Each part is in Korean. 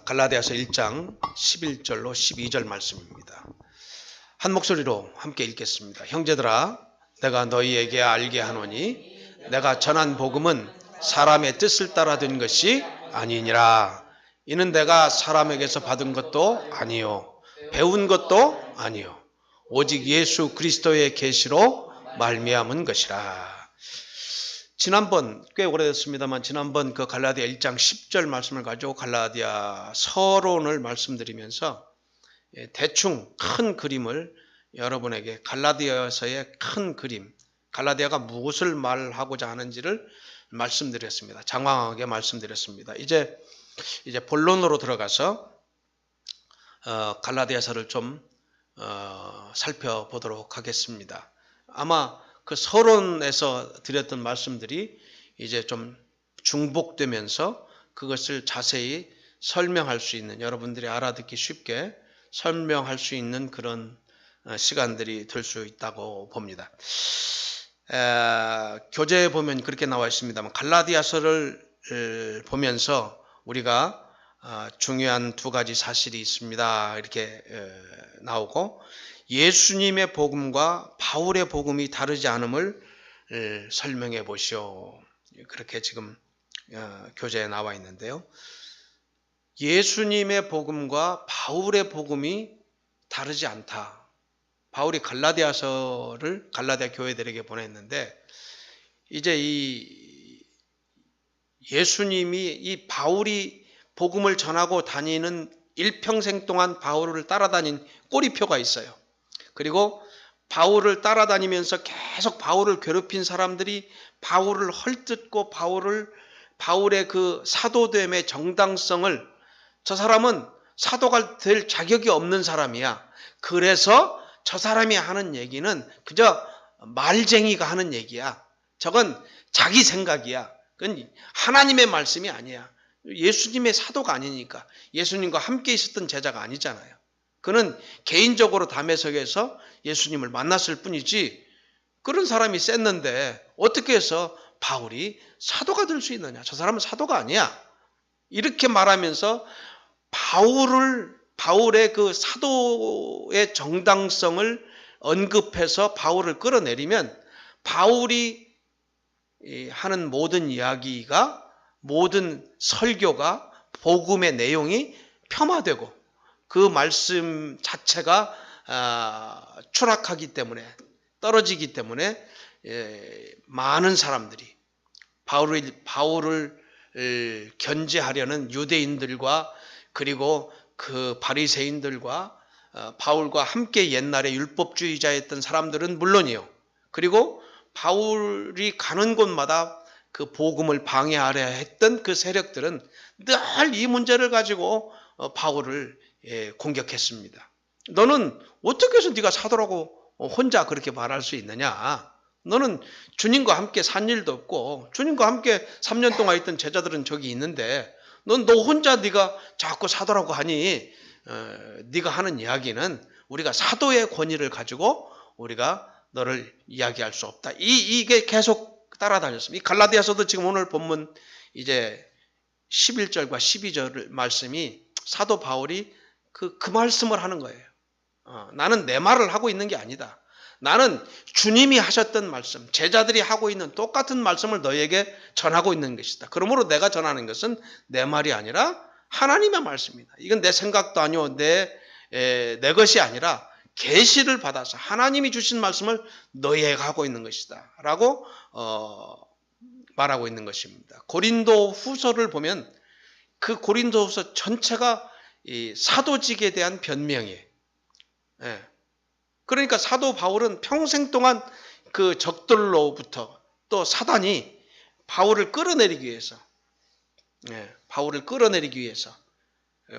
갈라디아서 1장 11절로 12절 말씀입니다. 한 목소리로 함께 읽겠습니다. 형제들아, 내가 너희에게 알게 하노니 내가 전한 복음은 사람의 뜻을 따라 된 것이 아니니라. 이는 내가 사람에게서 받은 것도 아니요 배운 것도 아니요 오직 예수 그리스도의 계시로 말미암은 것이라. 지난번 꽤 오래됐습니다만 지난번 그 갈라디아 1장 10절 말씀을 가지고 갈라디아 서론을 말씀드리면서 대충 큰 그림을 여러분에게 갈라디아서의 큰 그림, 갈라디아가 무엇을 말하고자 하는지를 말씀드렸습니다. 장황하게 말씀드렸습니다. 이제 본론으로 들어가서 갈라디아서를 좀 살펴보도록 하겠습니다. 아마 그 서론에서 드렸던 말씀들이 이제 좀 중복되면서 그것을 자세히 설명할 수 있는, 여러분들이 알아듣기 쉽게 설명할 수 있는 그런 시간들이 될 수 있다고 봅니다. 교재에 보면 그렇게 나와 있습니다만 갈라디아서를 보면서 우리가 중요한 두 가지 사실이 있습니다. 이렇게 나오고, 예수님의 복음과 바울의 복음이 다르지 않음을 설명해 보시오. 그렇게 지금 교재에 나와 있는데요. 예수님의 복음과 바울의 복음이 다르지 않다. 바울이 갈라디아서를 갈라디아 교회들에게 보냈는데, 이제 이 예수님이 이 바울이 복음을 전하고 다니는 일평생 동안 바울을 따라다닌 꼬리표가 있어요. 그리고 바울을 따라다니면서 계속 바울을 괴롭힌 사람들이 바울을 헐뜯고 바울의 그 사도됨의 정당성을, 저 사람은 사도가 될 자격이 없는 사람이야. 그래서 저 사람이 하는 얘기는 그저 말쟁이가 하는 얘기야. 저건 자기 생각이야. 그건 하나님의 말씀이 아니야. 예수님의 사도가 아니니까. 예수님과 함께 있었던 제자가 아니잖아요. 그는 개인적으로 담에석에서 예수님을 만났을 뿐이지, 그런 사람이 셌는데 어떻게 해서 바울이 사도가 될 수 있느냐. 저 사람은 사도가 아니야. 이렇게 말하면서 바울의 그 사도의 정당성을 언급해서 바울을 끌어내리면, 바울이 하는 모든 이야기가, 모든 설교가, 복음의 내용이 폄하되고 그 말씀 자체가 추락하기 때문에, 떨어지기 때문에 많은 사람들이 바울을 견제하려는 유대인들과 그리고 그 바리새인들과 바울과 함께 옛날에 율법주의자였던 사람들은 물론이요, 그리고 바울이 가는 곳마다 그 복음을 방해하려 했던 그 세력들은 늘 이 문제를 가지고 바울을 공격했습니다. 너는 어떻게 해서 네가 사도라고 혼자 그렇게 말할 수 있느냐? 너는 주님과 함께 산 일도 없고 주님과 함께 3년 동안 있던 제자들은 저기 있는데 너 혼자 네가 자꾸 사도라고 하니, 네가 하는 이야기는 우리가 사도의 권위를 가지고 우리가 너를 이야기할 수 없다. 이게 계속 따라다녔습니다. 이 갈라디아서도 지금 오늘 본문 이제 11절과 12절 말씀이 사도 바울이 그 말씀을 하는 거예요. 나는 내 말을 하고 있는 게 아니다. 나는 주님이 하셨던 말씀, 제자들이 하고 있는 똑같은 말씀을 너에게 전하고 있는 것이다. 그러므로 내가 전하는 것은 내 말이 아니라 하나님의 말씀이다. 이건 내 생각도 아니고 내 것이 아니라 계시를 받아서 하나님이 주신 말씀을 너희에게 하고 있는 것이다 라고 말하고 있는 것입니다. 고린도 후서를 보면 그 고린도 후서 전체가 이 사도직에 대한 변명이에요. 그러니까 사도 바울은 평생 동안 그 적들로부터, 또 사단이 바울을 끌어내리기 위해서,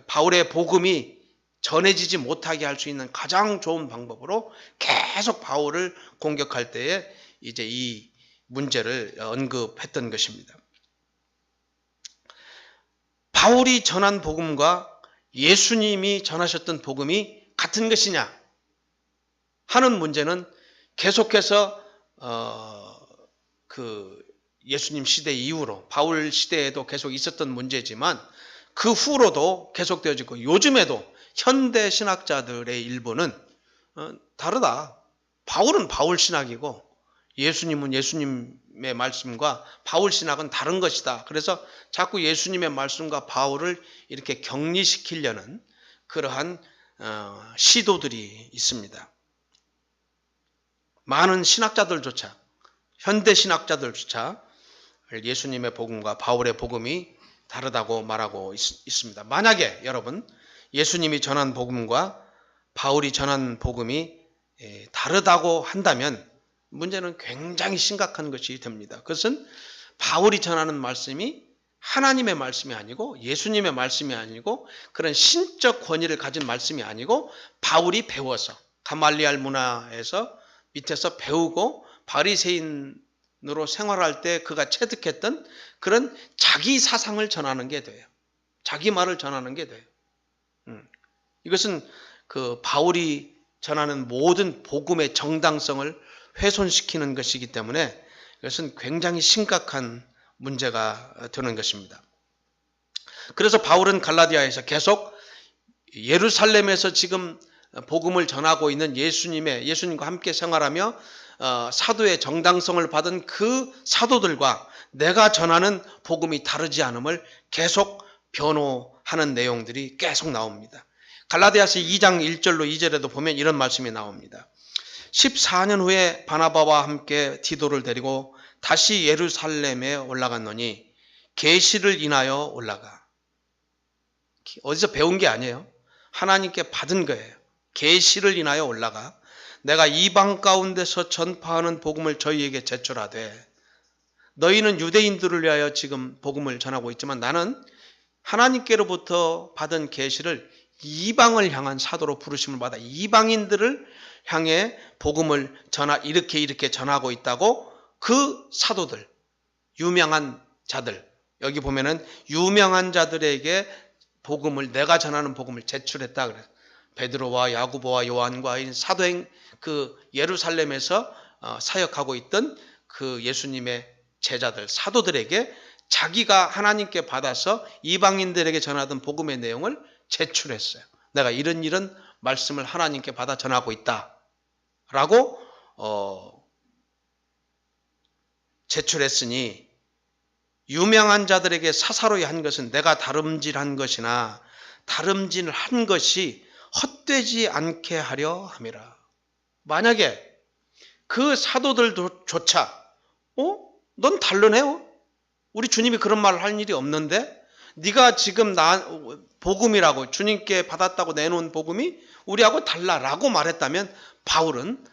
바울의 복음이 전해지지 못하게 할 수 있는 가장 좋은 방법으로 계속 바울을 공격할 때에 이제 이 문제를 언급했던 것입니다. 바울이 전한 복음과 예수님이 전하셨던 복음이 같은 것이냐 하는 문제는 계속해서 그 예수님 시대 이후로 바울 시대에도 계속 있었던 문제지만, 그 후로도 계속되어지고 요즘에도 현대 신학자들의 일부는 다르다. 바울은 바울 신학이고 예수님은 예수님의 말씀과 바울 신학은 다른 것이다. 그래서 자꾸 예수님의 말씀과 바울을 이렇게 격리시키려는 그러한 시도들이 있습니다. 많은 신학자들조차, 현대 신학자들조차 예수님의 복음과 바울의 복음이 다르다고 말하고 있습니다. 만약에 여러분 예수님이 전한 복음과 바울이 전한 복음이 다르다고 한다면 문제는 굉장히 심각한 것이 됩니다. 그것은 바울이 전하는 말씀이 하나님의 말씀이 아니고 예수님의 말씀이 아니고 그런 신적 권위를 가진 말씀이 아니고 바울이 배워서 가말리알 문화에서 밑에서 배우고 바리새인으로 생활할 때 그가 체득했던 그런 자기 사상을 전하는 게 돼요. 자기 말을 전하는 게 돼요. 이것은 그 바울이 전하는 모든 복음의 정당성을 훼손시키는 것이기 때문에 이것은 굉장히 심각한 문제가 되는 것입니다. 그래서 바울은 갈라디아에서 계속 예루살렘에서 지금 복음을 전하고 있는 예수님과 함께 생활하며 사도의 정당성을 받은 그 사도들과 내가 전하는 복음이 다르지 않음을 계속 변호하는 내용들이 계속 나옵니다. 갈라디아서 2장 1절로 2절에도 보면 이런 말씀이 나옵니다. 14년 후에 바나바와 함께 디도를 데리고 다시 예루살렘에 올라갔노니 계시를 인하여 올라가. 어디서 배운 게 아니에요. 하나님께 받은 거예요. 계시를 인하여 올라가. 내가 이방 가운데서 전파하는 복음을 저희에게 제출하되 너희는 유대인들을 위하여 지금 복음을 전하고 있지만 나는 하나님께로부터 받은 계시를 이방을 향한 사도로 부르심을 받아 이방인들을 향해 복음을 이렇게 전하고 있다고 그 사도들, 유명한 자들, 여기 보면은 유명한 자들에게 내가 전하는 복음을 제출했다 그래요. 베드로와 야고보와 요한과 사도행 그 예루살렘에서 사역하고 있던 그 예수님의 제자들, 사도들에게 자기가 하나님께 받아서 이방인들에게 전하던 복음의 내용을 제출했어요. 내가 이런 말씀을 하나님께 받아 전하고 있다라고 제출했으니 유명한 자들에게 사사로이 한 것은 내가 다름질한 것이나 다름질한 것이 헛되지 않게 하려 함이라. 만약에 그 사도들조차 넌 다르네? 우리 주님이 그런 말을 할 일이 없는데 네가 지금 복음이라고 주님께 받았다고 내놓은 복음이 우리하고 달라라고 말했다면 바울은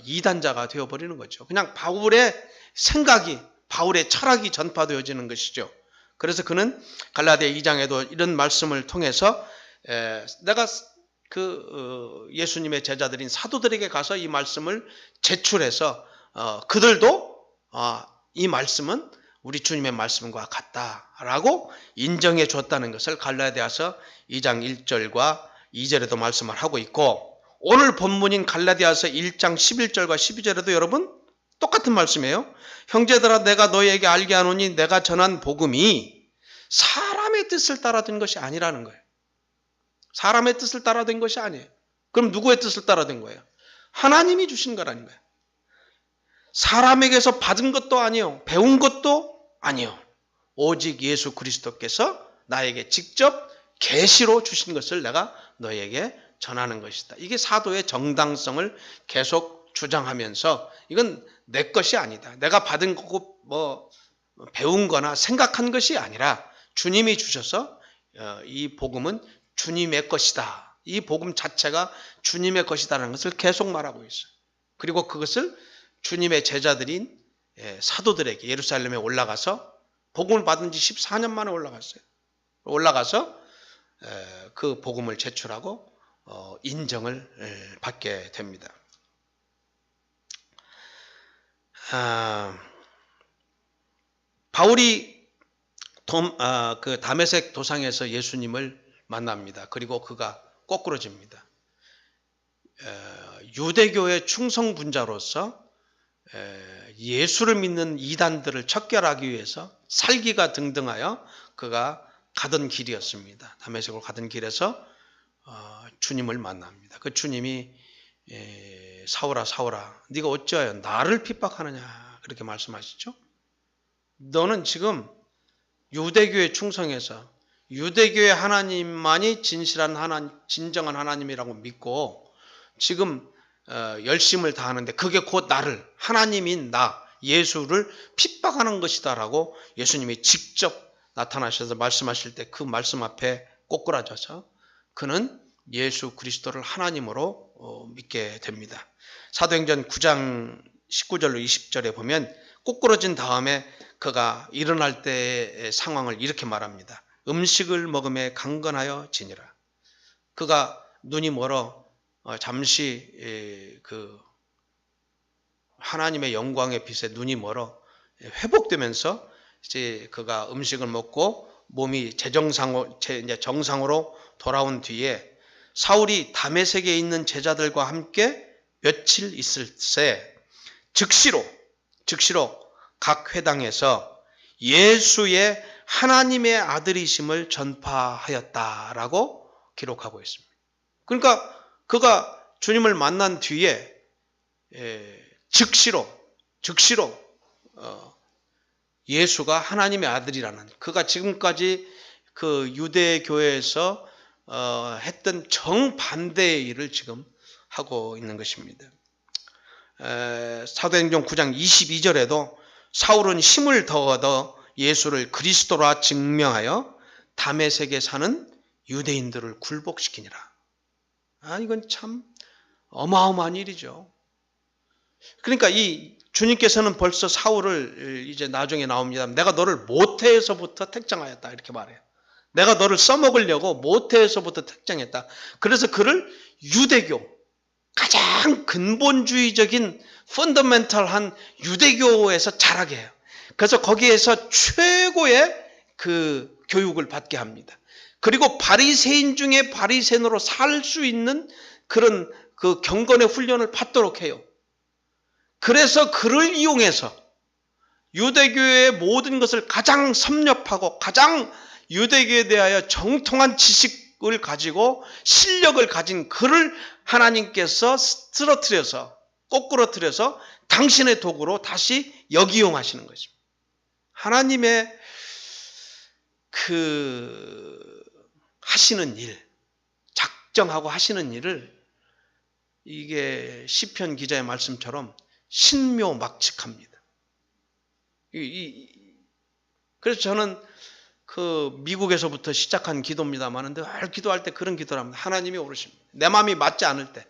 이단자가 되어버리는 거죠. 그냥 바울의 생각이 바울의 철학이 전파되어지는 것이죠. 그래서 그는 갈라디아 2장에도 이런 말씀을 통해서 내가 예수님의 제자들인 사도들에게 가서 이 말씀을 제출해서 그들도 이 말씀은 우리 주님의 말씀과 같다라고 인정해 줬다는 것을 갈라디아서 2장 1절과 2절에도 말씀을 하고 있고 오늘 본문인 갈라디아서 1장 11절과 12절에도 여러분 똑같은 말씀이에요. 형제들아 내가 너희에게 알게 하노니 내가 전한 복음이 사람의 뜻을 따라 된 것이 아니라는 거예요. 사람의 뜻을 따라 된 것이 아니에요. 그럼 누구의 뜻을 따라 된 거예요? 하나님이 주신 거라는 거예요. 사람에게서 받은 것도 아니요. 배운 것도 아니요. 오직 예수 그리스도께서 나에게 직접 계시로 주신 것을 내가 너에게 전하는 것이다. 이게 사도의 정당성을 계속 주장하면서 이건 내 것이 아니다. 내가 받은 거고 배운 거나 생각한 것이 아니라 주님이 주셔서 이 복음은 주님의 것이다. 이 복음 자체가 주님의 것이다라는 것을 계속 말하고 있어요. 그리고 그것을 주님의 제자들인 사도들에게 예루살렘에 올라가서 복음을 받은 지 14년 만에 올라갔어요. 올라가서 그 복음을 제출하고 인정을 받게 됩니다. 바울이 그 다메섹 도상에서 예수님을 만납니다. 그리고 그가 꼬꾸러집니다. 유대교의 충성분자로서 예수를 믿는 이단들을 척결하기 위해서 살기가 등등하여 그가 가던 길이었습니다. 다메섹으로 가던 길에서 주님을 만납니다. 그 주님이 사울아 사울아 네가 어찌하여 나를 핍박하느냐 그렇게 말씀하시죠. 너는 지금 유대교에 충성해서 유대교의 하나님만이 진실한 하나님, 진정한 하나님이라고 믿고 지금 열심을 다하는데 그게 곧 나를 하나님인 나 예수를 핍박하는 것이다 라고 예수님이 직접 나타나셔서 말씀하실 때 그 말씀 앞에 꼬꾸라져서 그는 예수 그리스도를 하나님으로 믿게 됩니다. 사도행전 9장 19절로 20절에 보면 꼬꾸러진 다음에 그가 일어날 때의 상황을 이렇게 말합니다. 음식을 먹음에 강건하여 지니라. 그가 눈이 멀어 잠시 그 하나님의 영광의 빛에 눈이 멀어 회복되면서 이제 그가 음식을 먹고 몸이 정상으로 돌아온 뒤에 사울이 다메섹에 있는 제자들과 함께 며칠 있을 새 즉시로 각 회당에서 예수의 하나님의 아들이심을 전파하였다라고 기록하고 있습니다. 그러니까 그가 주님을 만난 뒤에 즉시로 예수가 하나님의 아들이라는 그가 지금까지 그 유대교회에서 했던 정반대의 일을 지금 하고 있는 것입니다. 사도행전 9장 22절에도 사울은 힘을 더 얻어 예수를 그리스도라 증명하여 다메섹에 사는 유대인들을 굴복시키니라. 이건 참 어마어마한 일이죠. 그러니까 이 주님께서는 벌써 사울을 이제 나중에 나옵니다. 내가 너를 모태에서부터 택정하였다 이렇게 말해요. 내가 너를 써먹으려고 모태에서부터 택정했다. 그래서 그를 유대교 가장 근본주의적인 펀더멘털한 유대교에서 자라게 해요. 그래서 거기에서 최고의 그 교육을 받게 합니다. 그리고 바리새인 중에 바리새인으로 살 수 있는 그런 그 경건의 훈련을 받도록 해요. 그래서 그를 이용해서 유대교의 모든 것을 가장 섭렵하고 가장 유대교에 대하여 정통한 지식을 가지고 실력을 가진 그를 하나님께서 꼬꾸러뜨려서 당신의 도구로 다시 역이용하시는 것입니다. 하나님의 그 하시는 일, 작정하고 하시는 일을 이게 시편 기자의 말씀처럼 신묘막측합니다. 그래서 저는 그 미국에서부터 시작한 기도입니다만 늘 기도할 때 그런 기도를 합니다. 하나님이 오르십니다. 내 마음이 맞지 않을 때,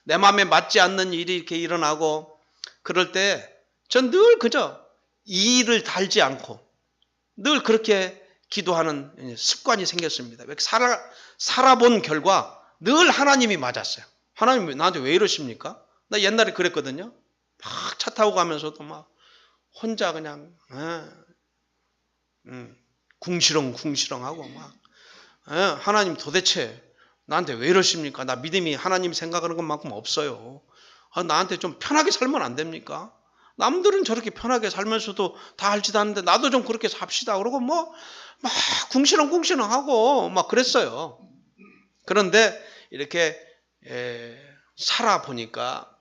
내 마음에 맞지 않는 일이 이렇게 일어나고 그럴 때 전 늘 그저 이 일을 달지 않고 늘 그렇게 기도하는 습관이 생겼습니다. 살아본 결과 늘 하나님이 맞았어요. 하나님 나한테 왜 이러십니까? 나 옛날에 그랬거든요. 막 차 타고 가면서도 막 혼자 그냥 궁시렁궁시렁하고 막 하나님 도대체 나한테 왜 이러십니까? 나 믿음이 하나님 생각하는 것만큼 없어요. 나한테 좀 편하게 살면 안 됩니까? 남들은 저렇게 편하게 살면서도 다 알지도 않는데 나도 좀 그렇게 삽시다. 그러고 뭐 막 궁시렁궁시렁하고 막 그랬어요. 그런데 이렇게 살아보니까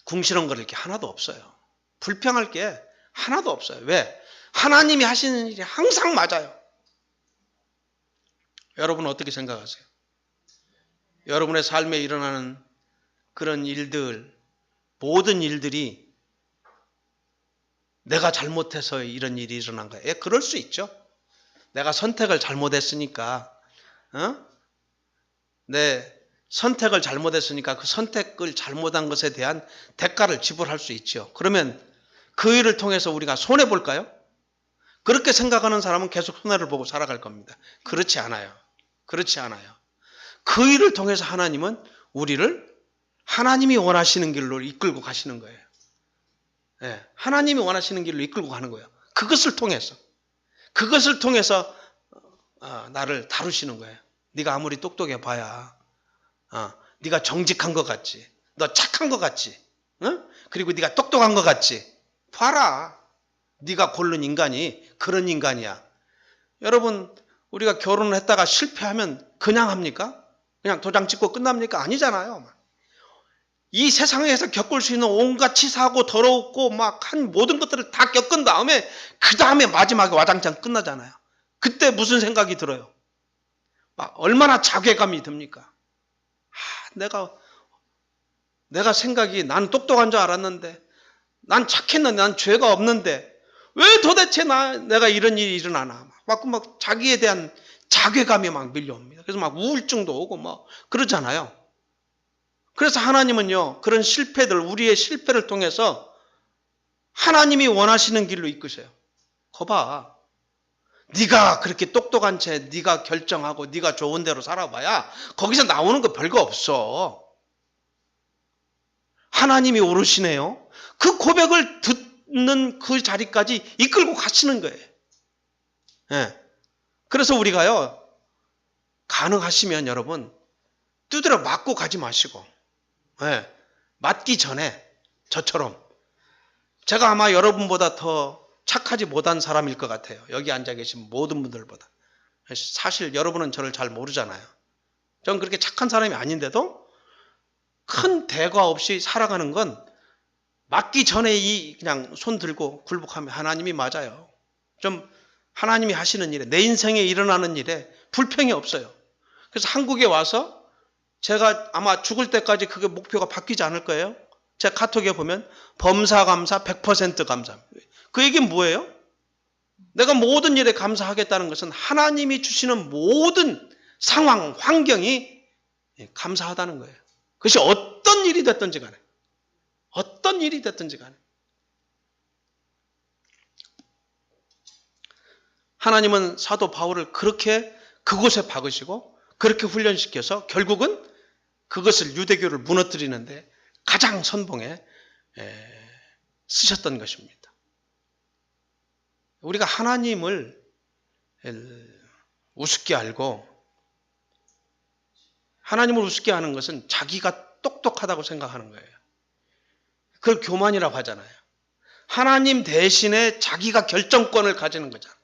궁시렁거릴 게 하나도 없어요. 불평할 게 하나도 없어요. 왜? 하나님이 하시는 일이 항상 맞아요. 여러분 어떻게 생각하세요? 여러분의 삶에 일어나는 그런 일들, 모든 일들이 내가 잘못해서 이런 일이 일어난 거예요. 그럴 수 있죠. 내가 선택을 잘못했으니까, 내 선택을 잘못했으니까 그 선택을 잘못한 것에 대한 대가를 지불할 수 있죠. 그러면 그 일을 통해서 우리가 손해볼까요? 그렇게 생각하는 사람은 계속 손해를 보고 살아갈 겁니다. 그렇지 않아요. 그렇지 않아요. 그 일을 통해서 하나님은 우리를 하나님이 원하시는 길로 이끌고 가시는 거예요. 하나님이 원하시는 길로 이끌고 가는 거예요. 그것을 통해서 나를 다루시는 거예요. 네가 아무리 똑똑해 봐야 네가 정직한 것 같지, 너 착한 것 같지, 그리고 네가 똑똑한 것 같지. 봐라, 네가 고른 인간이 그런 인간이야. 여러분, 우리가 결혼을 했다가 실패하면 그냥 합니까? 그냥 도장 찍고 끝납니까? 아니잖아요. 이 세상에서 겪을 수 있는 온갖 치사하고 더럽고 막 한 모든 것들을 다 겪은 다음에 그 다음에 마지막에 와장창 끝나잖아요. 그때 무슨 생각이 들어요? 막 얼마나 자괴감이 듭니까? 내가 생각이 난 똑똑한 줄 알았는데, 난 착했는데, 난 죄가 없는데 왜 도대체 내가 이런 일이 일어나나? 막 자기에 대한 자괴감이 막 밀려옵니다. 그래서 막 우울증도 오고 뭐 그러잖아요. 그래서 하나님은요, 그런 실패들, 우리의 실패를 통해서 하나님이 원하시는 길로 이끄세요. 거봐, 네가 그렇게 똑똑한 채 네가 결정하고 네가 좋은 대로 살아봐야 거기서 나오는 거 별거 없어. 하나님이 오르시네요. 그 고백을 듣는 그 자리까지 이끌고 가시는 거예요. 예. 그래서 우리가요, 가능하시면 여러분 두드려 맞고 가지 마시고, 예, 맞기 전에 저처럼, 제가 아마 여러분보다 더 착하지 못한 사람일 것 같아요. 여기 앉아 계신 모든 분들보다. 사실 여러분은 저를 잘 모르잖아요. 전 그렇게 착한 사람이 아닌데도 큰 대과 없이 살아가는 건 맞기 전에 그냥 손 들고 굴복하면 하나님이 맞아요. 좀 하나님이 하시는 일에, 내 인생에 일어나는 일에 불평이 없어요. 그래서 한국에 와서 제가 아마 죽을 때까지 그게 목표가 바뀌지 않을 거예요. 제 카톡에 보면 범사감사 100% 감사. 그 얘기는 뭐예요? 내가 모든 일에 감사하겠다는 것은 하나님이 주시는 모든 상황, 환경이 감사하다는 거예요. 그것이 어떤 일이 됐든지 간에. 어떤 일이 됐든지 간에. 하나님은 사도 바울을 그렇게 그곳에 박으시고 그렇게 훈련시켜서 결국은 그것을, 유대교를 무너뜨리는데 가장 선봉에 쓰셨던 것입니다. 우리가 하나님을 우습게 알고, 하나님을 우습게 하는 것은 자기가 똑똑하다고 생각하는 거예요. 그걸 교만이라고 하잖아요. 하나님 대신에 자기가 결정권을 가지는 거잖아요.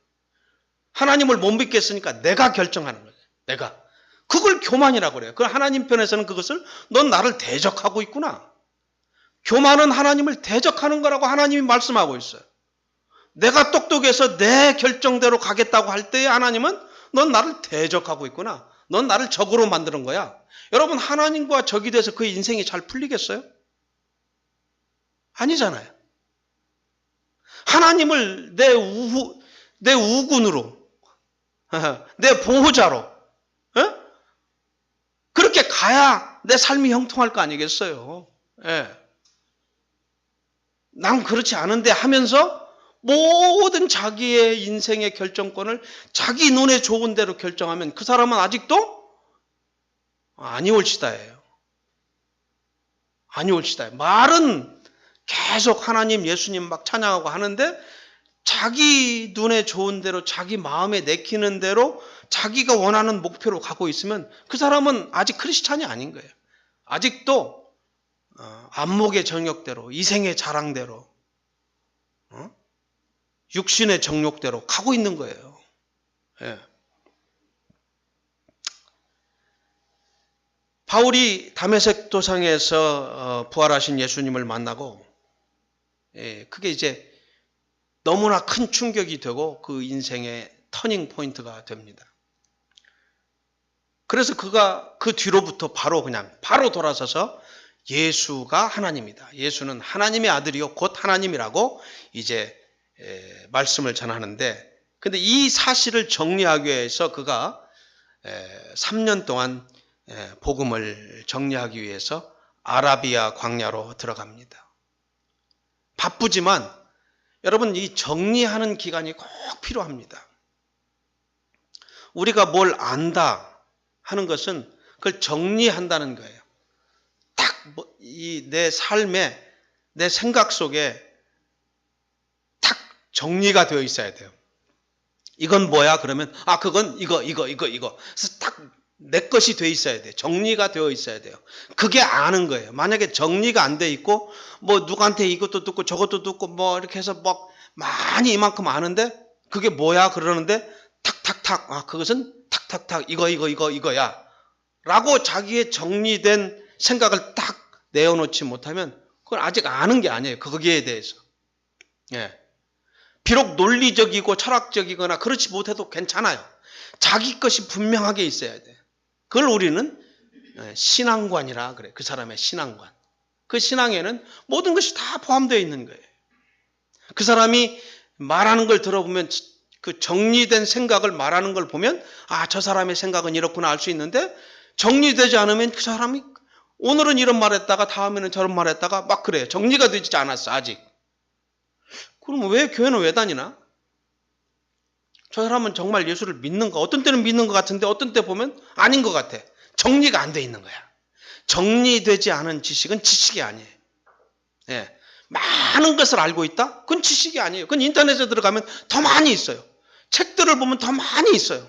하나님을 못 믿겠으니까 내가 결정하는 거예요. 내가. 그걸 교만이라고 그래요. 그 하나님 편에서는 그것을 넌 나를 대적하고 있구나. 교만은 하나님을 대적하는 거라고 하나님이 말씀하고 있어요. 내가 똑똑해서 내 결정대로 가겠다고 할 때에 하나님은 넌 나를 대적하고 있구나. 넌 나를 적으로 만드는 거야. 여러분, 하나님과 적이 돼서 그 인생이 잘 풀리겠어요? 아니잖아요. 하나님을 내 우군으로, 내 보호자로, 그렇게 가야 내 삶이 형통할 거 아니겠어요? 예. 난 그렇지 않은데 하면서 모든 자기의 인생의 결정권을 자기 눈에 좋은 대로 결정하면 그 사람은 아직도 아니올시다예요. 아니올시다예요. 말은 계속 하나님, 예수님 막 찬양하고 하는데 자기 눈에 좋은 대로, 자기 마음에 내키는 대로 자기가 원하는 목표로 가고 있으면 그 사람은 아직 크리스찬이 아닌 거예요. 아직도 안목의 정욕대로, 이생의 자랑대로, 육신의 정욕대로 가고 있는 거예요. 예. 바울이 다메섹 도상에서 부활하신 예수님을 만나고, 그게 이제 너무나 큰 충격이 되고 그 인생의 터닝 포인트가 됩니다. 그래서 그가 그 뒤로부터 바로 돌아서서 예수가 하나님이다. 예수는 하나님의 아들이요 곧 하나님이라고 이제 말씀을 전하는데, 근데 이 사실을 정리하기 위해서 그가 3년 동안 복음을 정리하기 위해서 아라비아 광야로 들어갑니다. 바쁘지만 여러분, 이 정리하는 기간이 꼭 필요합니다. 우리가 뭘 안다 하는 것은 그걸 정리한다는 거예요. 딱 내 삶에, 내 생각 속에 딱 정리가 되어 있어야 돼요. 이건 뭐야? 그러면 그건 이거. 그래서 딱 내 것이 되어 있어야 돼요. 정리가 되어 있어야 돼요. 그게 아는 거예요. 만약에 정리가 안 돼 있고 뭐 누구한테 이것도 듣고 저것도 듣고 뭐 이렇게 해서 막 많이 이만큼 아는데 그게 뭐야? 그러는데 탁탁탁, 그것은 탁탁탁, 이거야 라고 자기의 정리된 생각을 딱 내어놓지 못하면 그건 아직 아는 게 아니에요. 거기에 대해서. 예. 비록 논리적이고 철학적이거나 그렇지 못해도 괜찮아요. 자기 것이 분명하게 있어야 돼. 그걸 우리는 신앙관이라 그래. 그 사람의 신앙관. 그 신앙에는 모든 것이 다 포함되어 있는 거예요. 그 사람이 말하는 걸 들어보면 그 정리된 생각을 말하는 걸 보면 저 사람의 생각은 이렇구나 알 수 있는데 정리되지 않으면 그 사람이 오늘은 이런 말 했다가 다음에는 저런 말 했다가 막 그래요. 정리가 되지 않았어 아직. 그럼 왜 교회는 왜 다니나? 저 사람은 정말 예수를 믿는가? 어떤 때는 믿는 것 같은데 어떤 때 보면 아닌 것 같아. 정리가 안 돼 있는 거야. 정리되지 않은 지식은 지식이 아니에요. 예. 많은 것을 알고 있다? 그건 지식이 아니에요. 그건 인터넷에 들어가면 더 많이 있어요. 책들을 보면 더 많이 있어요.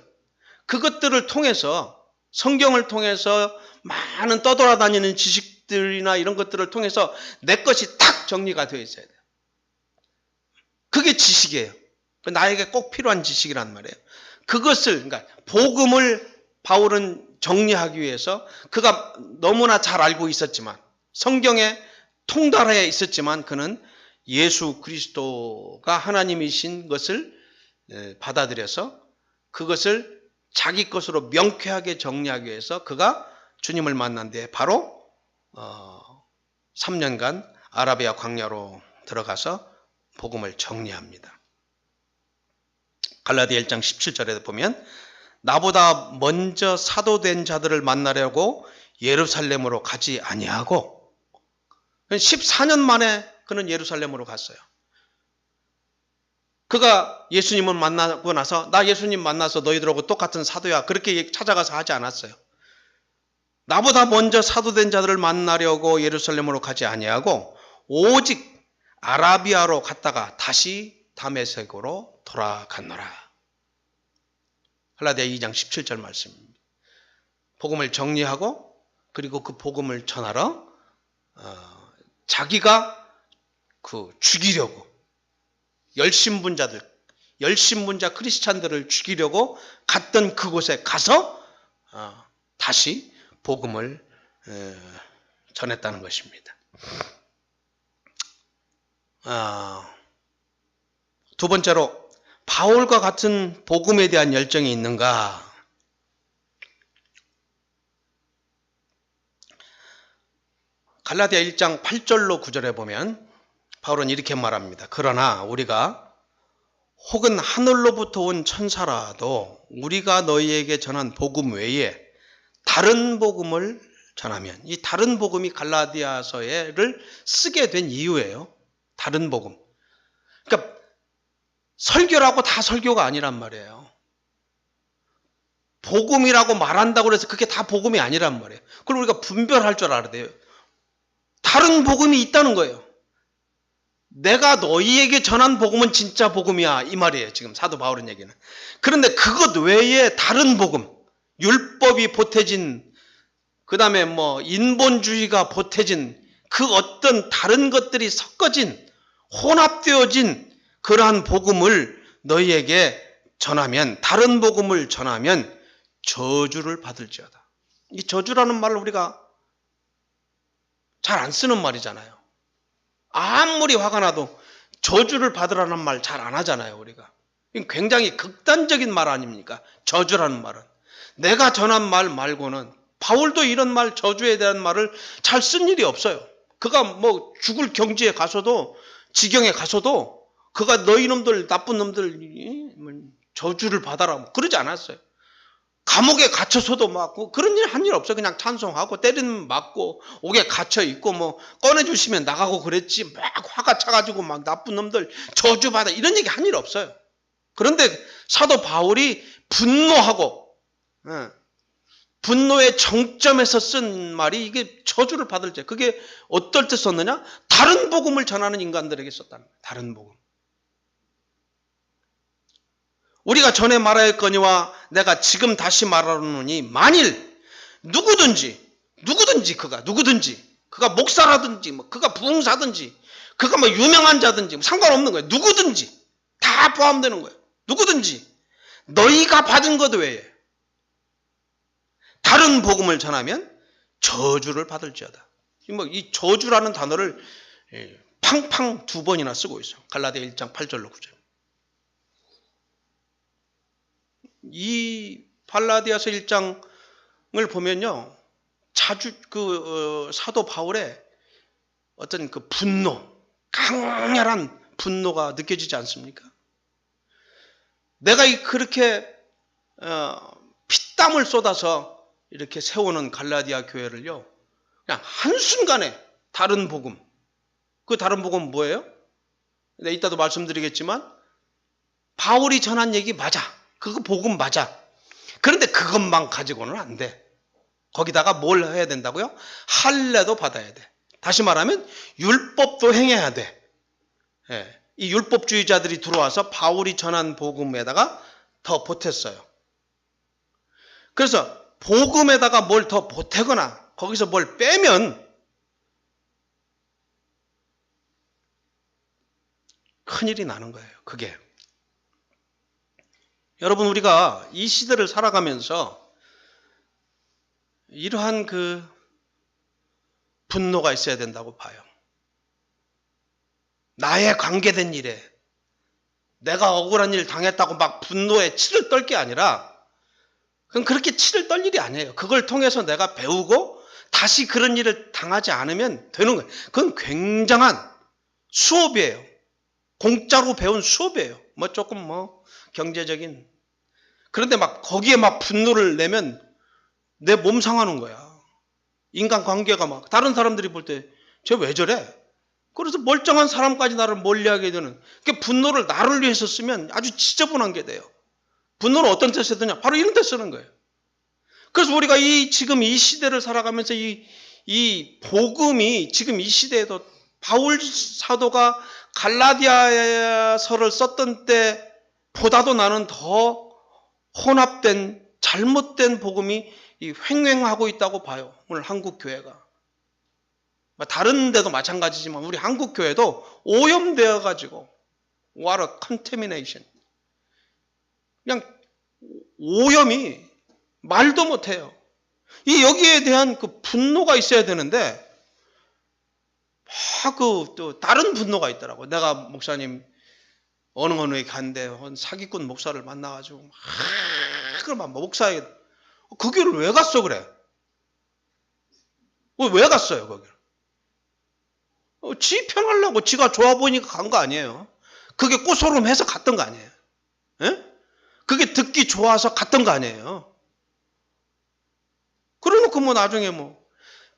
그것들을 통해서 성경을 통해서 많은 떠돌아다니는 지식들이나 이런 것들을 통해서 내 것이 딱 정리가 되어 있어야 돼요. 그게 지식이에요. 나에게 꼭 필요한 지식이란 말이에요. 그것을 그러니까 복음을 바울은 정리하기 위해서 그가 너무나 잘 알고 있었지만 성경에 통달하여 있었지만 그는 예수 그리스도가 하나님이신 것을 받아들여서 그것을 자기 것으로 명쾌하게 정리하기 위해서 그가 주님을 만난 뒤에 바로 3년간 아라비아 광야로 들어가서 복음을 정리합니다. 갈라디아 1장 17절에 보면 나보다 먼저 사도된 자들을 만나려고 예루살렘으로 가지 아니하고 14년 만에 그는 예루살렘으로 갔어요. 그가 예수님을 만나고 나서 나 예수님 만나서 너희들하고 똑같은 사도야 그렇게 찾아가서 하지 않았어요. 나보다 먼저 사도된 자들을 만나려고 예루살렘으로 가지 아니하고 오직 아라비아로 갔다가 다시 다메섹으로 돌아갔노라. 갈라디아 2장 17절 말씀입니다. 복음을 정리하고 그리고 그 복음을 전하러 자기가 죽이려고 열심분자 크리스찬들을 죽이려고 갔던 그곳에 가서 다시 복음을 전했다는 것입니다. 두 번째로 바울과 같은 복음에 대한 열정이 있는가? 갈라디아 1장 8절로 9절에 보면 바울은 이렇게 말합니다. 그러나 우리가 혹은 하늘로부터 온 천사라도 우리가 너희에게 전한 복음 외에 다른 복음을 전하면 이 다른 복음이 갈라디아서를 쓰게 된 이유예요. 다른 복음. 그러니까 설교라고 다 설교가 아니란 말이에요. 복음이라고 말한다고 해서 그게 다 복음이 아니란 말이에요. 그걸 우리가 분별할 줄 알아야 돼요. 다른 복음이 있다는 거예요. 내가 너희에게 전한 복음은 진짜 복음이야 이 말이에요. 지금 사도 바울은 얘기는. 그런데 그것 외에 다른 복음, 율법이 보태진 그 다음에 인본주의가 보태진 그 어떤 다른 것들이 섞어진 혼합되어진 그러한 복음을 너희에게 전하면 다른 복음을 전하면 저주를 받을지어다. 이 저주라는 말을 우리가 잘 안 쓰는 말이잖아요. 아무리 화가 나도 저주를 받으라는 말 잘 안 하잖아요. 우리가. 굉장히 극단적인 말 아닙니까? 저주라는 말은. 내가 전한 말 말고는 바울도 이런 말 저주에 대한 말을 잘 쓴 일이 없어요. 그가 죽을 경지에 가서도 지경에 가서도 그가 너희 놈들 나쁜 놈들 저주를 받아라 그러지 않았어요. 감옥에 갇혀서도 그런 일 한 일 없어요. 그냥 찬송하고 때리면 맞고 옥에 갇혀 있고 꺼내주시면 나가고 그랬지 막 화가 차가지고 막 나쁜 놈들 저주받아 이런 얘기 한 일 없어요. 그런데 사도 바울이 분노하고 분노의 정점에서 쓴 말이 이게 저주를 받을 때 그게 어떨 때 썼느냐? 다른 복음을 전하는 인간들에게 썼다는 거예요. 다른 복음. 우리가 전에 말하였거니와 내가 지금 다시 말하노니 만일 누구든지 그가 목사라든지 그가 부흥사든지 그가 유명한 자든지 상관없는 거예요. 누구든지 다 포함되는 거예요. 누구든지 너희가 받은 것 외에 다른 복음을 전하면 저주를 받을지어다. 이 저주라는 단어를 팡팡 2번이나 쓰고 있어요. 갈라디아 1장 8절로 9절. 이 갈라디아서 1장을 보면요, 자주 사도 바울의 어떤 그 분노, 강렬한 분노가 느껴지지 않습니까? 내가 그렇게 피땀을 쏟아서 이렇게 세우는 갈라디아 교회를요, 그냥 한순간에 다른 복음, 그 다른 복음은 뭐예요? 네, 이따도 말씀드리겠지만 바울이 전한 얘기 맞아. 그거 복음 맞아. 그런데 그것만 가지고는 안 돼. 거기다가 뭘 해야 된다고요? 할례도 받아야 돼. 다시 말하면 율법도 행해야 돼. 예, 이 율법주의자들이 들어와서 바울이 전한 복음에다가 더 보탰어요. 그래서 복음에다가 뭘 더 보태거나 거기서 뭘 빼면 큰일이 나는 거예요. 그게. 여러분, 우리가 이 시대를 살아가면서 이러한 그 분노가 있어야 된다고 봐요. 나에 관계된 일에 내가 억울한 일 당했다고 막 분노에 치를 떨 게 아니라, 그건 그렇게 치를 떨 일이 아니에요. 그걸 통해서 내가 배우고 다시 그런 일을 당하지 않으면 되는 거예요. 그건 굉장한 수업이에요. 공짜로 배운 수업이에요. 조금 경제적인. 그런데 막 거기에 막 분노를 내면 내 몸 상하는 거야. 인간관계가 막 다른 사람들이 볼 때 쟤 왜 저래? 그래서 멀쩡한 사람까지 나를 멀리하게 되는. 그러니까 분노를 나를 위해서 쓰면 아주 지저분한 게 돼요. 분노를 어떤 때 쓰느냐? 바로 이런 때 쓰는 거예요. 그래서 우리가 지금 이 시대를 살아가면서 이 복음이 지금 이 시대에도 바울 사도가 갈라디아서를 썼던 때보다도 나는 더 혼합된 잘못된 복음이 횡행하고 있다고 봐요. 오늘 한국 교회가. 다른 데도 마찬가지지만 우리 한국 교회도 오염되어 가지고 what a contamination. 그냥 오염이 말도 못해요. 여기에 대한 그 분노가 있어야 되는데 또 다른 분노가 있더라고. 내가 목사님 어느 에 갔는데 사기꾼 목사를 만나가지고 그러면 목사에게 그 교회를 왜 갔어 그래? 왜 갔어요 거기를? 지 편하려고 지가 좋아 보이니까 간 거 아니에요. 그게 꼬소름해서 갔던 거 아니에요. 에? 그게 듣기 좋아서 갔던 거 아니에요. 그래놓고 나중에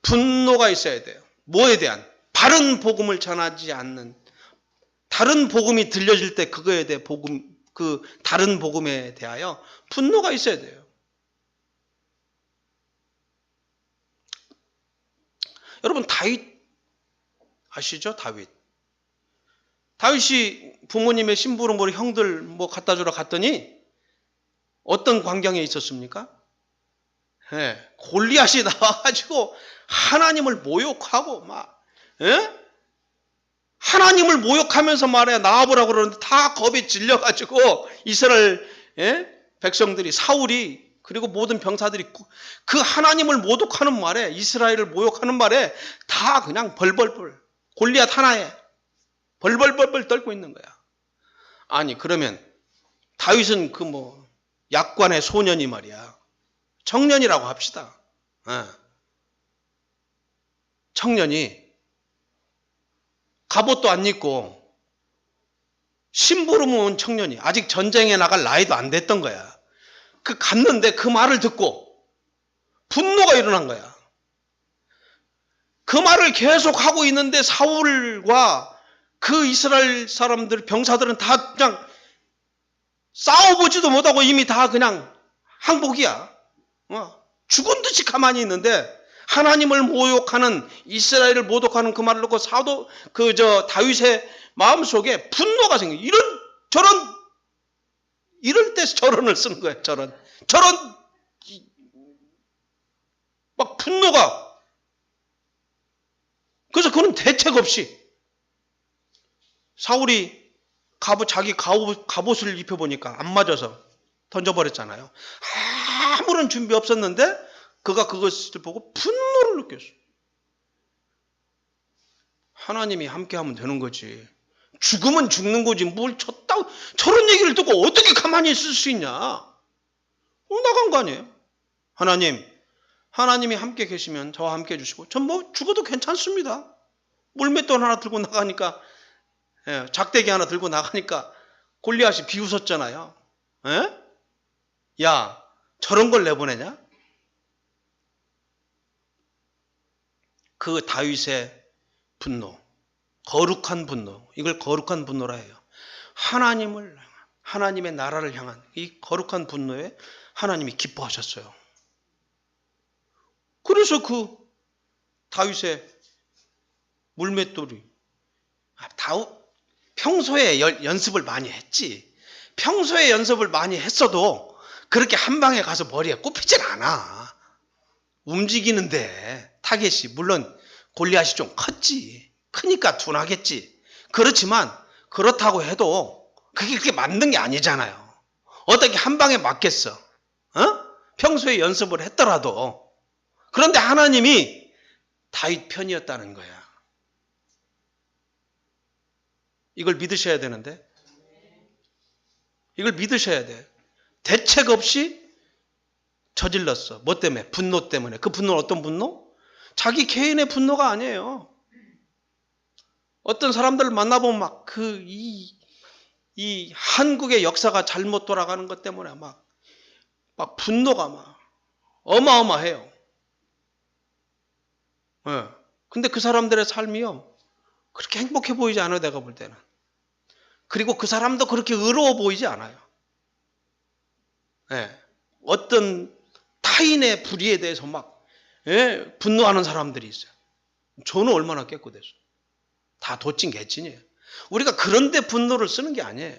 분노가 있어야 돼요. 뭐에 대한? 바른 복음을 전하지 않는, 다른 복음이 들려질 때 그거에 대해 그 다른 복음에 대하여 분노가 있어야 돼요. 여러분, 다윗 아시죠? 다윗이 부모님의 심부름으로 형들 갖다 주러 갔더니 어떤 광경에 있었습니까? 골리앗이 나와가지고 하나님을 모욕하고 하나님을 모욕하면서 말해 나와보라고 그러는데 다 겁에 질려가지고 이스라엘 백성들이, 사울이, 그리고 모든 병사들이 그 하나님을 모독하는 말에, 이스라엘을 모욕하는 말에 다 그냥 벌벌벌, 골리앗 하나에 벌벌벌벌 떨고 있는 거야. 아니, 그러면 다윗은 약관의 소년이 말이야. 청년이라고 합시다. 청년이 갑옷도 안 입고 심부름 온 청년이 아직 전쟁에 나갈 나이도 안 됐던 거야. 갔는데 그 말을 듣고 분노가 일어난 거야. 그 말을 계속 하고 있는데 사울과 그 이스라엘 사람들, 병사들은 다 그냥 싸워보지도 못하고 이미 다 그냥 항복이야. 죽은 듯이 가만히 있는데 하나님을 모욕하는, 이스라엘을 모독하는 그 말을 듣고 다윗의 마음속에 분노가 생겨. 이럴 때 저런을 쓰는 거예요. 저런 막 분노가. 그래서 그는 대책 없이 사울이 자기 갑옷을 입혀보니까 안 맞아서 던져버렸잖아요. 아무런 준비 없었는데 그가 그것을 보고 분노를 느꼈어. 하나님이 함께하면 되는 거지. 죽으면 죽는 거지. 뭘 저런 얘기를 듣고 어떻게 가만히 있을 수 있냐. 나간 거 아니에요. 하나님이 함께 계시면 저와 함께 해주시고 전 뭐 죽어도 괜찮습니다. 물맷돌 하나 들고 나가니까 작대기 하나 들고 나가니까 골리앗이 비웃었잖아요. 야, 저런 걸 내보내냐? 그 다윗의 분노, 거룩한 분노, 이걸 거룩한 분노라 해요. 하나님의 나라를 향한 이 거룩한 분노에 하나님이 기뻐하셨어요. 그래서 그 다윗의 물맷돌이 평소에 연습을 많이 했지. 평소에 연습을 많이 했어도 그렇게 한 방에 가서 머리에 꼽히질 않아. 움직이는데 타겟이 물론 골리앗이 좀 컸지. 크니까 둔하겠지. 그렇지만 그렇다고 해도 그게 그렇게 맞는 게 아니잖아요. 어떻게 한 방에 맞겠어? 평소에 연습을 했더라도. 그런데 하나님이 다윗 편이었다는 거야. 이걸 믿으셔야 되는데. 이걸 믿으셔야 돼. 대책 없이 저질렀어. 뭐 때문에? 분노 때문에. 그 분노는 어떤 분노? 자기 개인의 분노가 아니에요. 어떤 사람들을 만나보면 막 이 한국의 역사가 잘못 돌아가는 것 때문에 막 분노가 막 어마어마해요. 근데 그 사람들의 삶이요. 그렇게 행복해 보이지 않아요, 내가 볼 때는. 그리고 그 사람도 그렇게 의로워 보이지 않아요. 어떤 타인의 불의에 대해서 막 분노하는 사람들이 있어요. 저는 얼마나 깨끗했어요. 다 도찐 개찐이에요. 우리가 그런데 분노를 쓰는 게 아니에요.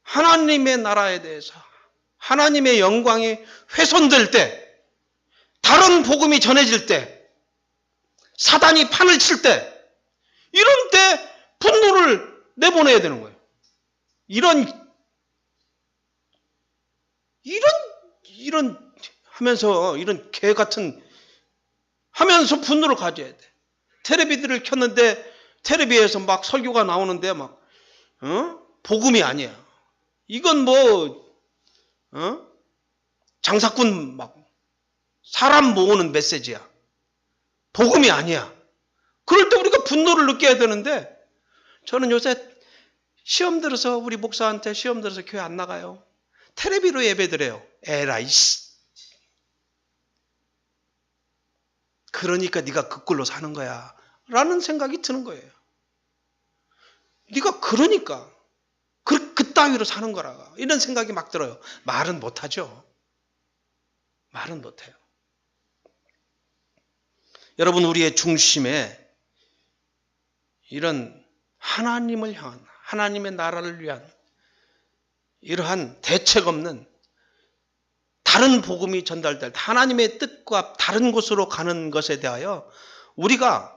하나님의 나라에 대해서 하나님의 영광이 훼손될 때, 다른 복음이 전해질 때, 사단이 판을 칠 때, 이런 때 분노를 내보내야 되는 거예요. 이런 하면서 이런 개 같은 하면서 분노를 가져야 돼. 텔레비들을 켰는데 텔레비에서 막 설교가 나오는데 막 복음이 아니야. 이건 장사꾼 막 사람 모으는 메시지야. 복음이 아니야. 그럴 때 우리가 분노를 느껴야 되는데 저는 요새 시험 들어서 우리 목사한테 시험 들어서 교회 안 나가요. 텔레비로 예배드려요. 에라이씨. 그러니까 네가 그 꼴로 사는 거야. 라는 생각이 드는 거예요. 네가 그러니까 그따위로 사는 거라. 이런 생각이 막 들어요. 말은 못하죠. 말은 못해요. 여러분, 우리의 중심에 이런 하나님을 향한, 하나님의 나라를 위한 이러한 대책 없는 다른 복음이 전달될 때 하나님의 뜻과 다른 곳으로 가는 것에 대하여 우리가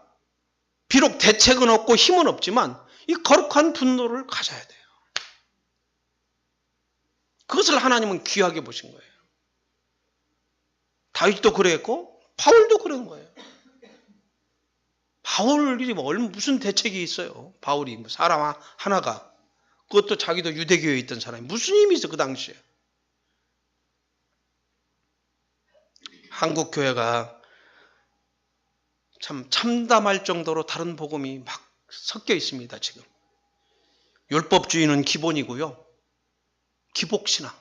비록 대책은 없고 힘은 없지만 이 거룩한 분노를 가져야 돼요. 그것을 하나님은 귀하게 보신 거예요. 다윗도 그랬고 바울도 그런 거예요. 바울이 무슨 대책이 있어요. 바울이 사람 하나가, 그것도 자기도 유대교에 있던 사람이 무슨 힘이 있어 그 당시에. 한국 교회가 참 참담할 정도로 다른 복음이 막 섞여 있습니다. 지금 율법주의는 기본이고요. 기복신앙.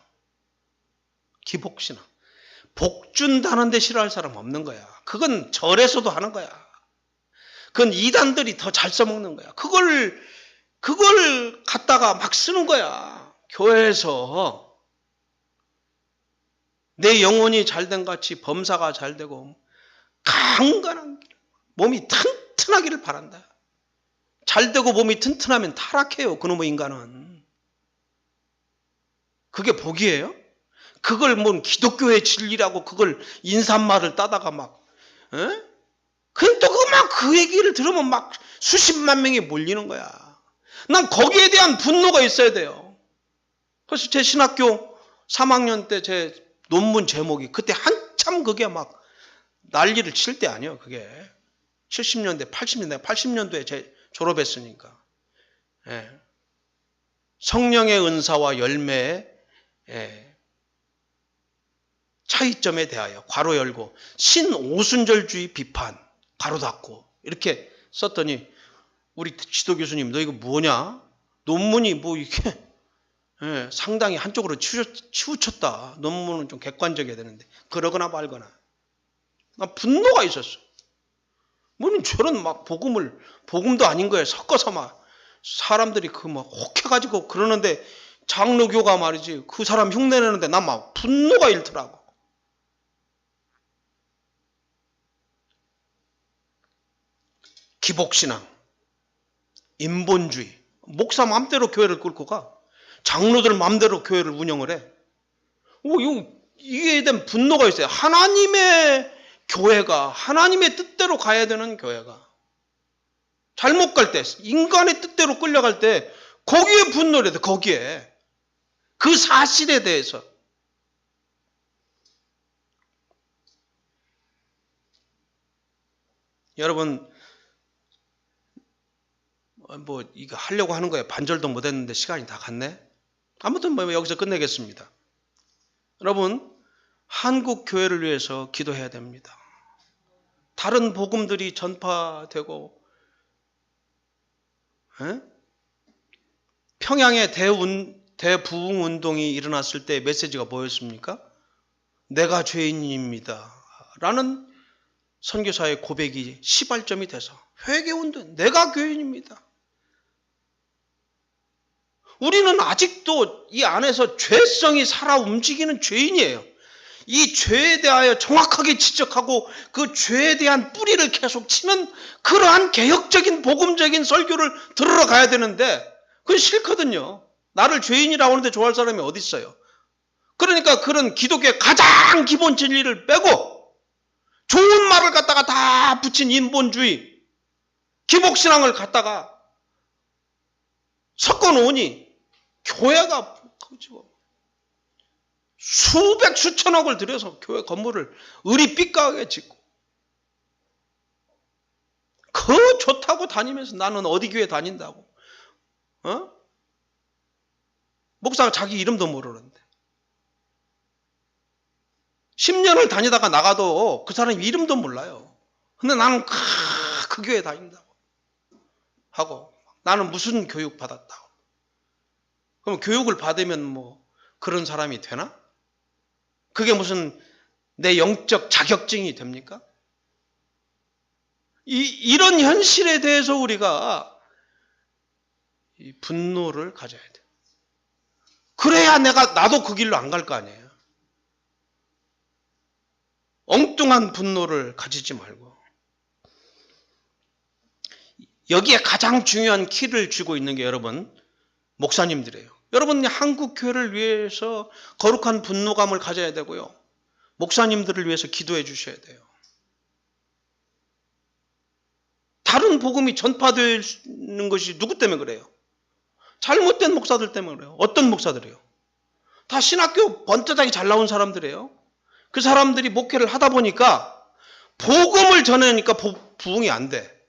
복 준다는데 싫어할 사람 없는 거야. 그건 절에서도 하는 거야. 그건 이단들이 더 잘 써먹는 거야. 그걸 갖다가 막 쓰는 거야. 교회에서 내 영혼이 잘된 같이 범사가 잘 되고 강건한 몸이 튼튼하기를 바란다. 잘 되고 몸이 튼튼하면 타락해요. 그놈의 인간은. 그게 복이에요? 그걸 기독교의 진리라고 그걸 인사말을 따다가 막 그럼 또 그 얘기를 들으면 막 수십만 명이 몰리는 거야. 난 거기에 대한 분노가 있어야 돼요. 그래서 제 신학교 3학년 때 제 논문 제목이 그때 한참 그게 막 난리를 칠 때 아니에요. 그게 70년대, 80년도에 제 졸업했으니까. 예. 성령의 은사와 열매의 차이점에 대하여 괄호 열고 신오순절주의 비판 괄호 닫고 이렇게 썼더니 우리 지도 교수님 너 이거 뭐냐? 논문이 뭐 이게 상당히 한쪽으로 치우쳤다. 논문은 좀 객관적이어야 되는데 그러거나 말거나. 나 분노가 있었어. 뭐는 저런 막 복음도 아닌 거에 섞어서 막 사람들이 그 막 혹해가지고 그러는데 장로교가 말이지 그 사람 흉내내는데 난 막 분노가 일더라고. 기복신앙, 인본주의, 목사 맘대로 교회를 끌고 가. 장로들 맘대로 교회를 운영을 해. 이에 대한 분노가 있어요. 하나님의 교회가 하나님의 뜻대로 가야 되는 교회가 잘못 갈 때, 인간의 뜻대로 끌려갈 때 거기에 분노를 해. 거기에. 그 사실에 대해서. 여러분 뭐 이거 하려고 하는 거예요. 반절도 못 했는데 시간이 다 갔네. 아무튼 뭐 여기서 끝내겠습니다. 여러분 한국 교회를 위해서 기도해야 됩니다. 다른 복음들이 전파되고 평양의 대부흥 운동이 일어났을 때 메시지가 뭐였습니까? 내가 죄인입니다. 라는 선교사의 고백이 시발점이 돼서 회개운동, 내가 죄인입니다. 우리는 아직도 이 안에서 죄성이 살아 움직이는 죄인이에요. 이 죄에 대하여 정확하게 지적하고 그 죄에 대한 뿌리를 계속 치는 그러한 개혁적인 복음적인 설교를 들으러 가야 되는데 그건 싫거든요. 나를 죄인이라고 하는데 좋아할 사람이 어디 있어요. 그러니까 그런 기독교의 가장 기본 진리를 빼고 좋은 말을 갖다가 다 붙인 인본주의, 기복신앙을 갖다가 섞어놓으니 교회가 수백 수천억을 들여서 교회 건물을 의리삐까하게 짓고 그 좋다고 다니면서 나는 어디 교회 다닌다고 목사가 자기 이름도 모르는데 10년을 다니다가 나가도 그 사람 이름도 몰라요. 근데 나는 그 교회 다닌다고 하고 나는 무슨 교육 받았다고. 그럼 교육을 받으면 뭐 그런 사람이 되나? 그게 무슨 내 영적 자격증이 됩니까? 이런 현실에 대해서 우리가 이 분노를 가져야 돼. 그래야 나도 그 길로 안 갈 거 아니에요. 엉뚱한 분노를 가지지 말고. 여기에 가장 중요한 키를 쥐고 있는 게 여러분 목사님들이에요. 여러분 한국 교회를 위해서 거룩한 분노감을 가져야 되고요. 목사님들을 위해서 기도해 주셔야 돼요. 다른 복음이 전파되는 것이 누구 때문에 그래요? 잘못된 목사들 때문에 그래요. 어떤 목사들이요? 다 신학교 번듯하게 잘 나온 사람들이에요. 그 사람들이 목회를 하다 보니까 복음을 전하니까 부흥이 안 돼.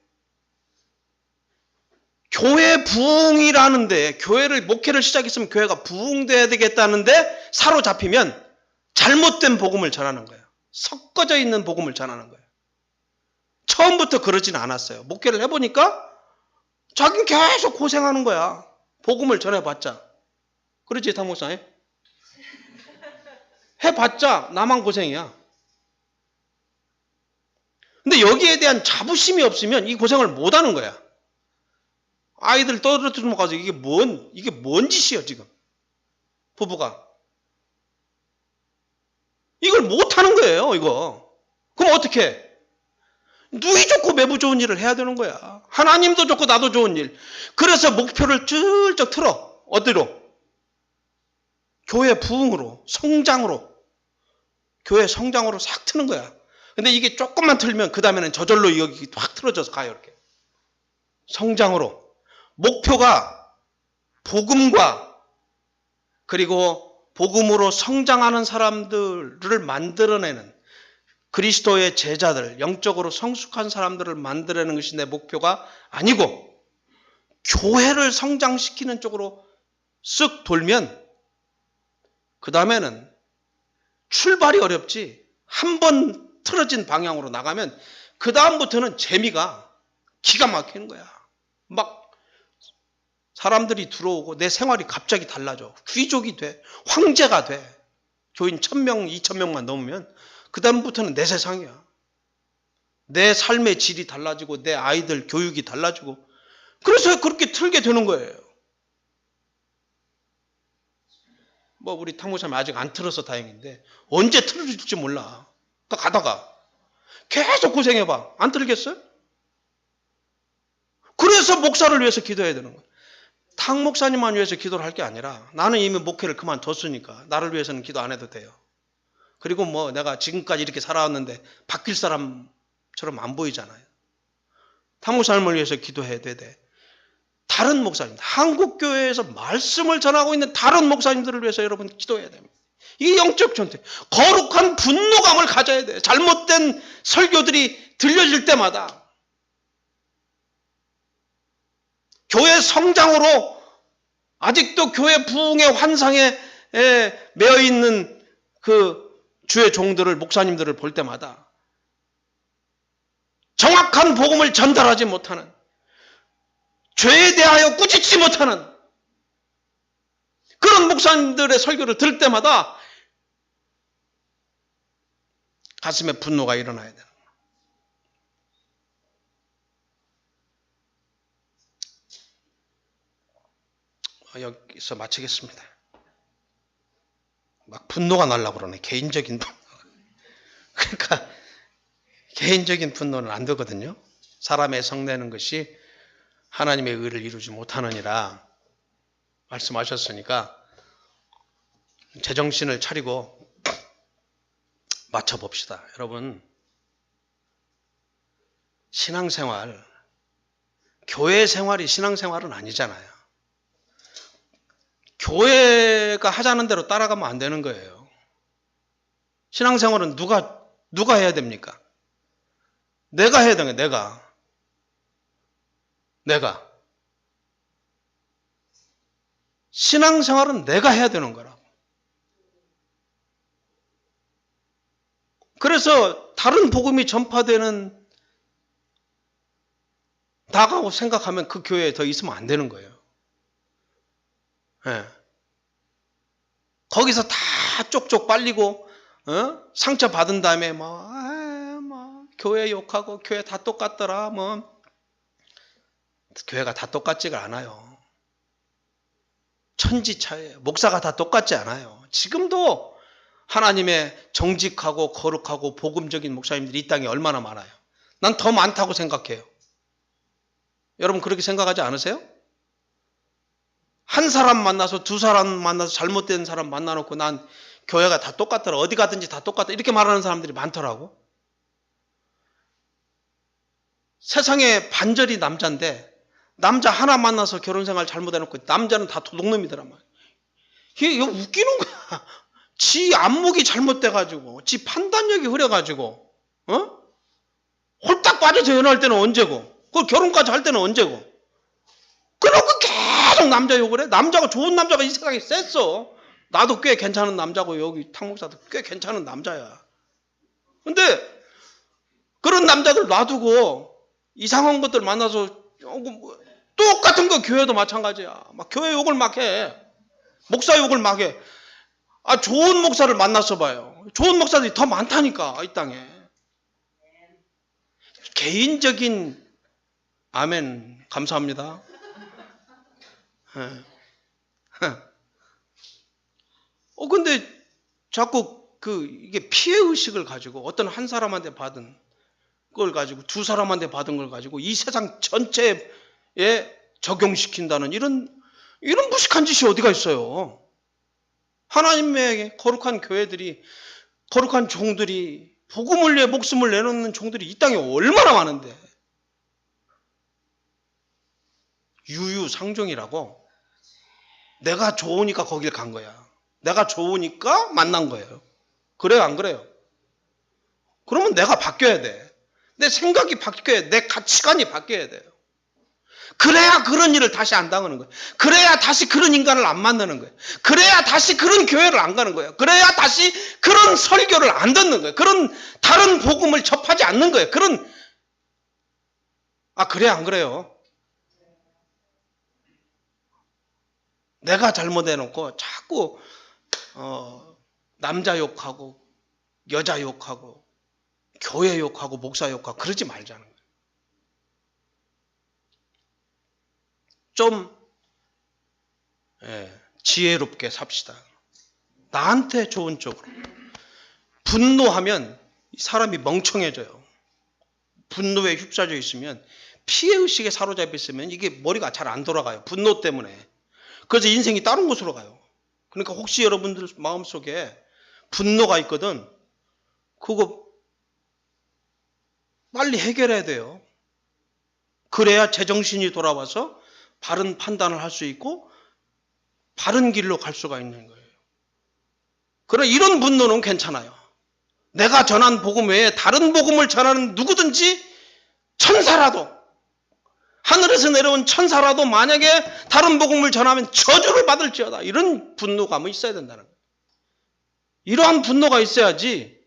교회 부흥이라는데 교회를 목회를 시작했으면 교회가 부흥돼야 되겠다는데 사로잡히면 잘못된 복음을 전하는 거예요. 섞어져 있는 복음을 전하는 거예요. 처음부터 그러진 않았어요. 목회를 해보니까 자기는 계속 고생하는 거야. 복음을 전해봤자. 그렇지 탕목사님? 해봤자 나만 고생이야. 근데 여기에 대한 자부심이 없으면 이 고생을 못하는 거야. 아이들 떨어뜨리고 가서 이게 뭔 짓이야 지금 부부가 이걸 못하는 거예요. 이거 그럼 어떻게 해? 누이 좋고 매부 좋은 일을 해야 되는 거야. 하나님도 좋고 나도 좋은 일. 그래서 목표를 슬쩍 틀어. 어디로? 교회 부흥으로, 성장으로. 교회 성장으로 싹 트는 거야. 근데 이게 조금만 틀면 그 다음에는 저절로 여기 확 틀어져서 가요. 이렇게 성장으로. 목표가 복음과 그리고 복음으로 성장하는 사람들을 만들어내는 그리스도의 제자들, 영적으로 성숙한 사람들을 만들어내는 것이 내 목표가 아니고 교회를 성장시키는 쪽으로 쓱 돌면 그 다음에는 출발이 어렵지, 한 번 틀어진 방향으로 나가면 그 다음부터는 재미가 기가 막히는 거야. 막 사람들이 들어오고 내 생활이 갑자기 달라져. 귀족이 돼. 황제가 돼. 교인 1000명, 2000명만 넘으면 그 다음부터는 내 세상이야. 내 삶의 질이 달라지고 내 아이들 교육이 달라지고, 그래서 그렇게 틀게 되는 거예요. 뭐 우리 탕목사님 아직 안 틀어서 다행인데 언제 틀어질지 몰라. 가다가 계속 고생해봐. 안 틀겠어요? 그래서 목사를 위해서 기도해야 되는 거예요. 탕 목사님만 위해서 기도를 할 게 아니라 나는 이미 목회를 그만뒀으니까 나를 위해서는 기도 안 해도 돼요. 그리고 뭐 내가 지금까지 이렇게 살아왔는데 바뀔 사람처럼 안 보이잖아요. 탕 목사님을 위해서 기도해야 돼. 다른 목사님, 한국교회에서 말씀을 전하고 있는 다른 목사님들을 위해서 여러분 기도해야 됩니다. 이 영적 전투, 거룩한 분노감을 가져야 돼요. 잘못된 설교들이 들려질 때마다 교회 성장으로 아직도 교회 부흥의 환상에 매여 있는 그 주의 종들을, 목사님들을 볼 때마다 정확한 복음을 전달하지 못하는, 죄에 대하여 꾸짖지 못하는 그런 목사님들의 설교를 들을 때마다 가슴에 분노가 일어나야 되는 거예요. 여기서 마치겠습니다. 막 분노가 나려고 그러네. 개인적인 분노. 그러니까 개인적인 분노는 안 되거든요. 사람의 성내는 것이 하나님의 의를 이루지 못하느니라 말씀하셨으니까 제정신을 차리고 맞춰봅시다. 여러분, 신앙생활, 교회 생활이 신앙생활은 아니잖아요. 교회가 하자는 대로 따라가면 안 되는 거예요. 신앙생활은 누가 해야 됩니까? 내가 해야 되는 거예요. 내가. 신앙생활은 내가 해야 되는 거라고. 그래서 다른 복음이 전파되는 나가고 생각하면 그 교회에 더 있으면 안 되는 거예요. 네. 거기서 다 쪽쪽 빨리고 상처 받은 다음에 뭐 교회 욕하고 교회 다 똑같더라, 뭐 교회가 다 똑같지가 않아요. 천지차이에요. 목사가 다 똑같지 않아요. 지금도 하나님의 정직하고 거룩하고 복음적인 목사님들이 이 땅에 얼마나 많아요. 난 더 많다고 생각해요. 여러분 그렇게 생각하지 않으세요? 한 사람 만나서, 두 사람 만나서, 잘못된 사람 만나놓고 난 교회가 다 똑같더라, 어디 가든지 다 똑같다, 이렇게 말하는 사람들이 많더라고. 세상에 반절이 남자인데 남자 하나 만나서 결혼생활 잘못해놓고 남자는 다 도둑놈이더란 말이야. 이게 웃기는 거야. 지 안목이 잘못돼가지고, 지 판단력이 흐려가지고, 홀딱 빠져서 연애할 때는 언제고, 그걸 결혼까지 할 때는 언제고, 그러고 계속 남자 욕을 해. 남자가, 좋은 남자가 이 세상에 셌어. 나도 꽤 괜찮은 남자고 여기 탕목사도 꽤 괜찮은 남자야. 근데 그런 남자들 놔두고 이상한 것들 만나서 똑같은 거 교회도 마찬가지야. 막 교회 욕을 막 해. 목사 욕을 막 해. 좋은 목사를 만났어 봐요. 좋은 목사들이 더 많다니까, 이 땅에. 개인적인, 아멘, 감사합니다. 근데 자꾸 이게 피해의식을 가지고 어떤 한 사람한테 받은 걸 가지고, 두 사람한테 받은 걸 가지고 이 세상 전체에 적용시킨다는 이런 무식한 짓이 어디가 있어요. 하나님의 거룩한 교회들이, 거룩한 종들이, 복음을 위해 목숨을 내놓는 종들이 이 땅에 얼마나 많은데, 유유상종이라고 내가 좋으니까 거길 간 거야. 내가 좋으니까 만난 거예요. 그래요, 안 그래요? 그러면 내가 바뀌어야 돼. 내 생각이 바뀌어야 돼. 내 가치관이 바뀌어야 돼요. 그래야 그런 일을 다시 안 당하는 거예요. 그래야 다시 그런 인간을 안 만나는 거예요. 그래야 다시 그런 교회를 안 가는 거예요. 그래야 다시 그런 설교를 안 듣는 거예요. 그런 다른 복음을 접하지 않는 거예요. 그래야 안 그래요? 내가 잘못해놓고 자꾸 남자 욕하고 여자 욕하고 교회 욕하고 목사 욕하고 그러지 말자는 거예요. 좀 지혜롭게 삽시다. 나한테 좋은 쪽으로. 분노하면 사람이 멍청해져요. 분노에 휩싸져 있으면 피해의식에 사로잡혀 있으면 이게 머리가 잘 안 돌아가요. 분노 때문에. 그래서 인생이 다른 곳으로 가요. 그러니까 혹시 여러분들 마음속에 분노가 있거든. 그거 빨리 해결해야 돼요. 그래야 제정신이 돌아와서 바른 판단을 할 수 있고 바른 길로 갈 수가 있는 거예요. 그러나 이런 분노는 괜찮아요. 내가 전한 복음 외에 다른 복음을 전하는 누구든지 천사라도 하늘에서 내려온 천사라도 만약에 다른 복음을 전하면 저주를 받을지어다. 이런 분노감이 있어야 된다는 거예요. 이러한 분노가 있어야지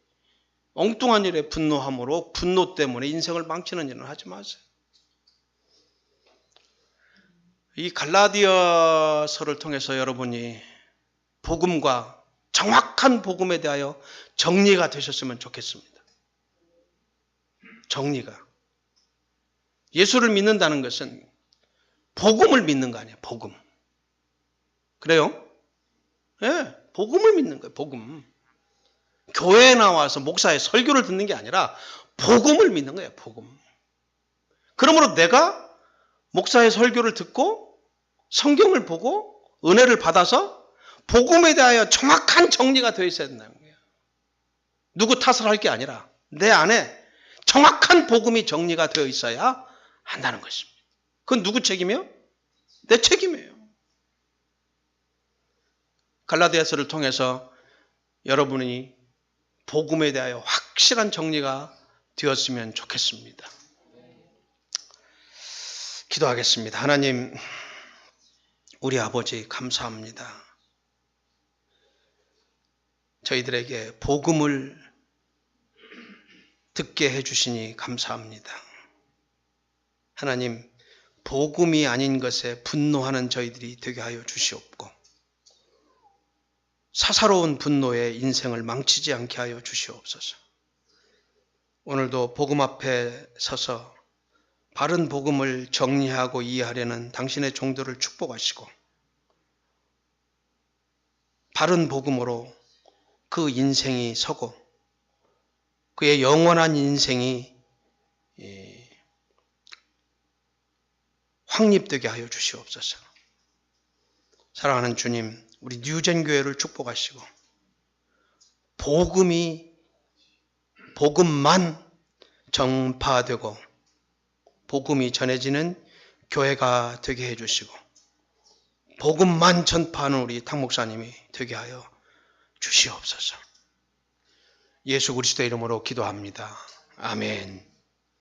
엉뚱한 일에 분노함으로 분노 때문에 인생을 망치는 일은 하지 마세요. 이 갈라디아서를 통해서 여러분이 복음과 정확한 복음에 대하여 정리가 되셨으면 좋겠습니다. 정리가. 예수를 믿는다는 것은 복음을 믿는 거 아니에요. 복음. 그래요? 예, 복음을 믿는 거예요. 복음. 교회에 나와서 목사의 설교를 듣는 게 아니라 복음을 믿는 거예요. 복음. 그러므로 내가 목사의 설교를 듣고 성경을 보고 은혜를 받아서 복음에 대하여 정확한 정리가 되어 있어야 된다는 거예요. 누구 탓을 할 게 아니라 내 안에 정확한 복음이 정리가 되어 있어야 한다는 것입니다. 그건 누구 책임이요? 내 책임이에요. 갈라디아서를 통해서 여러분이 복음에 대하여 확실한 정리가 되었으면 좋겠습니다. 기도하겠습니다. 하나님, 우리 아버지 감사합니다. 저희들에게 복음을 듣게 해주시니 감사합니다. 하나님, 복음이 아닌 것에 분노하는 저희들이 되게 하여 주시옵고 사사로운 분노에 인생을 망치지 않게 하여 주시옵소서. 오늘도 복음 앞에 서서 바른 복음을 정리하고 이해하려는 당신의 종들을 축복하시고 바른 복음으로 그 인생이 서고 그의 영원한 인생이 확립되게 하여 주시옵소서. 사랑하는 주님, 우리 뉴젠 교회를 축복하시고 복음만 전파되고 복음이 전해지는 교회가 되게 해주시고 복음만 전파하는 우리 탁 목사님이 되게 하여 주시옵소서. 예수 그리스도의 이름으로 기도합니다. 아멘.